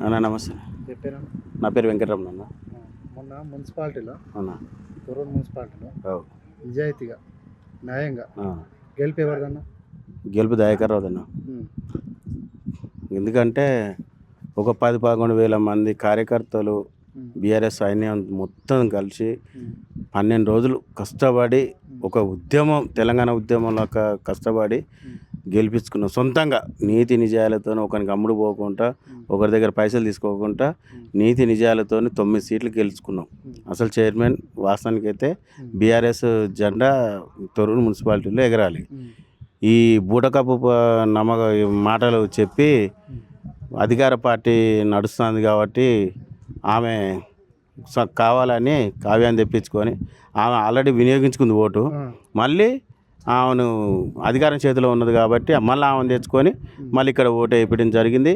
అన్న నమస్తే. చెప్పారా? నా పేరు వెంకటరమణ అన్న. మొన్న మున్సిపాలిటీలో అన్న తొర్రూరు మున్సిపాలిటీలో నిజాయితీగా న్యాయంగా గెలిపి ఎవరిదన్నా? గెలుపు దయాకర్ రావు అన్న. ఎందుకంటే ఒక 10-11 వేల మంది కార్యకర్తలు బీఆర్ఎస్ సైన్యం మొత్తం కలిసి 12 రోజులు కష్టపడి ఒక ఉద్యమం, తెలంగాణ ఉద్యమంలో కష్టపడి గెలిపించుకున్నాం. సొంతంగా నీతి నిజాయాలతో, ఒకరికి అమ్ముడు పోకుండా, ఒకరి దగ్గర పైసలు తీసుకోకుండా నీతి నిజాయాలతో 9 సీట్లు గెలుచుకున్నాం. అసలు చైర్మన్ వాస్తవానికి అయితే బీఆర్ఎస్ జెండా తొర్రూరు మున్సిపాలిటీలో ఎగరాలి. ఈ బూటకప్పు మాటలు చెప్పి అధికార పార్టీ నడుస్తుంది కాబట్టి ఆమె కావాలని కావ్యాన్ని తెప్పించుకొని ఆమె ఆల్రెడీ వినియోగించుకుంది ఓటు. మళ్ళీ ఆమెను అధికారం చేతిలో ఉన్నది కాబట్టి మళ్ళీ ఆమెను తెచ్చుకొని మళ్ళీ ఇక్కడ ఓటు వేయడం జరిగింది.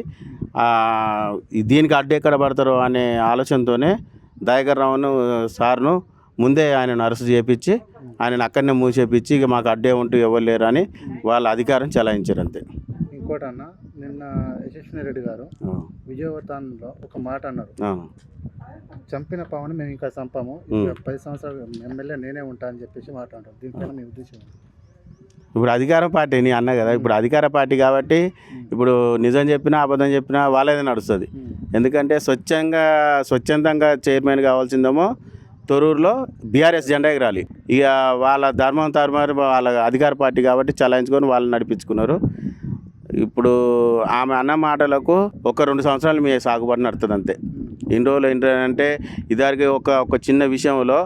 దీనికి అడ్డు ఎక్కడ పడతారో అనే ఆలోచనతోనే దయాకర్ రావును సార్ను ముందే ఆయనను అరెస్ట్ చేయించి ఆయనను అక్కడనే మూసేపించి ఇక మాకు అడ్డే ఉంటూ ఎవరు లేరు అని వాళ్ళ అధికారం చెలాయించారు అంతే. ఇంకోటి అన్న, నిన్న యశస్విని రెడ్డి గారు విజయవర్ధన్లో ఒక మాట అన్నారు, చంపిన పావుని మేము ఇంకా చంపాము, 10 సంవత్సరాలు ఎమ్మెల్యే నేనే ఉంటా అని చెప్పేసి మాట్లాడారు. దీనిపైన మీ ఉద్దేశం? ఇప్పుడు అధికార పార్టీ నీ అన్నా కదా, ఇప్పుడు అధికార పార్టీ కాబట్టి ఇప్పుడు నిజం చెప్పినా అబద్ధం చెప్పినా వాళ్ళదే నడుస్తుంది. ఎందుకంటే స్వచ్ఛందంగా చైర్మన్ కావాల్సిందేమో తొర్రూరులో బీఆర్ఎస్ జెండా ఎగరాలి. ఇక వాళ్ళ ధర్మం వాళ్ళ అధికార పార్టీ కాబట్టి చలాయించుకొని వాళ్ళు నడిపించుకున్నారు. ఇప్పుడు ఆమె అన్న మాటలకు 1-2 సంవత్సరాలు మీ సాగుబాటు నడుతుంది అంతే. ఇన్ని రోజులు ఏంటంటే ఇద్దరికి ఒక చిన్న విషయంలో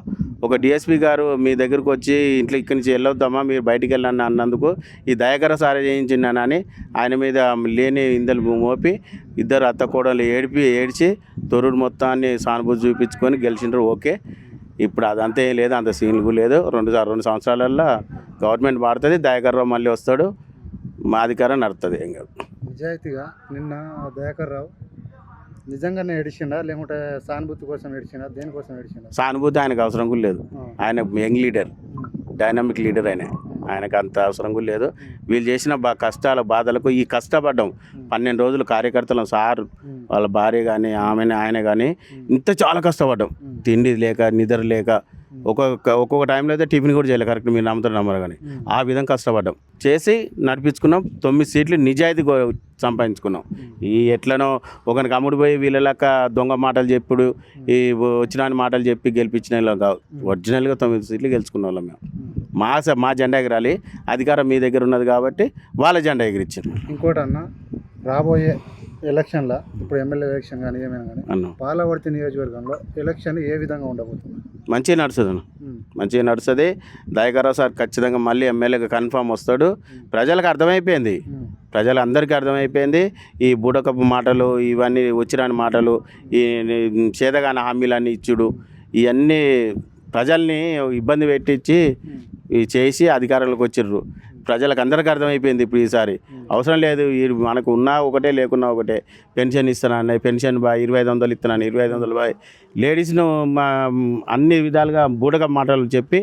ఒక డిఎస్పీ గారు మీ దగ్గరకు వచ్చి ఇక్కడి నుంచి వెళ్ళొద్దామా, మీరు బయటికి వెళ్ళండి అన్నందుకు ఈ దయాకర సారే చేయించిందని ఆయన మీద లేని ఇందలు మోపి ఇద్దరు అత్త కోడలు ఏడ్చి తొర్రూరు మొత్తాన్ని సానుభూతి చూపించుకొని గెలిచిండ్రు. ఓకే, ఇప్పుడు అదంతా ఏం లేదు, అంత సీన్లు లేదు. 2 సంవత్సరాలలో గవర్నమెంట్ మారుతుంది, దయాకర్ రావు మళ్ళీ వస్తాడు, మా అధికారం నడుస్తుంది. ఏం కాదు. నిజాయితీగా నిన్న దయాకర్ రావు నిజంగానే ఏడిచిండా లేకుంటే సానుభూతి కోసం ఏడిచిండా, దేనికోసం ఏడిచిండా? సానుభూతి ఆయనకు అవసరం కూడా లేదు. ఆయన యంగ్ లీడర్, డైనామిక్ లీడర్. ఆయనకు అంత అవసరం కూడా లేదు. వీళ్ళు చేసిన కష్టాల బాధలకు ఈ కష్టపడ్డాం 12 రోజులు కార్యకర్తలు, సార్ వాళ్ళ భార్య కానీ ఆయన కానీ ఇంత చాలా కష్టపడ్డాం. తిండి లేక నిద్ర లేక ఒక్కొక్క టైంలో అయితే టిఫిన్ కూడా చేయలేదు. కరెక్ట్, మీరు నమ్మరు కానీ ఆ విధంగా కష్టపడ్డాం, చేసి నడిపించుకున్నాం. 9 సీట్లు నిజాయితీ సంపాదించుకున్నాం. ఈ ఎట్లనో ఒకరికి అమ్ముడు పోయి వీళ్ళక దొంగ మాటలు చెప్పుడు, ఈ వచ్చిన మాటలు చెప్పి గెలిపించిన కాదు. ఒరిజినల్గా 9 సీట్లు గెలుచుకున్న వాళ్ళం మేము. మా జెండా ఎగరాలి, అధికారం మీ దగ్గర ఉన్నది కాబట్టి వాళ్ళ జెండా ఎగిరించారు. ఇంకోటి అన్న, రాబోయే ఎలక్షన్లో ఇప్పుడు ఎమ్మెల్యే ఎలక్షన్ కానీ ఏమైనా కానీ పాలవర్తి నియోజకవర్గంలో ఎలక్షన్ ఏ విధంగా ఉండబోతుంది? మంచిగా నడుస్తుంది అన్న, మంచిగా నడుస్తుంది. దయాకర్ రావు సార్ ఖచ్చితంగా మళ్ళీ ఎమ్మెల్యేగా కన్ఫామ్ వస్తాడు. ప్రజలకు అర్థమైపోయింది, ప్రజలందరికీ అర్థమైపోయింది. ఈ బూటకప్పు మాటలు, ఇవన్నీ వచ్చిరాని మాటలు, ఈ చేతగాని హామీలన్నీ ఇచ్చుడు, ఇవన్నీ ప్రజల్ని ఇబ్బంది పెట్టించి చేసి అధికారంలోకి వచ్చిర్రు. ప్రజలకు అందరికీ అర్థమైపోయింది. ఇప్పుడు ఈసారి అవసరం లేదు, మనకు ఉన్నా ఒకటే లేకున్నా ఒకటే. పెన్షన్ ఇస్తానన్న పెన్షన్ 2500 ఇస్తున్నాను, 2500 లేడీస్ను అన్ని విధాలుగా బూటకప్పు మాటలు చెప్పి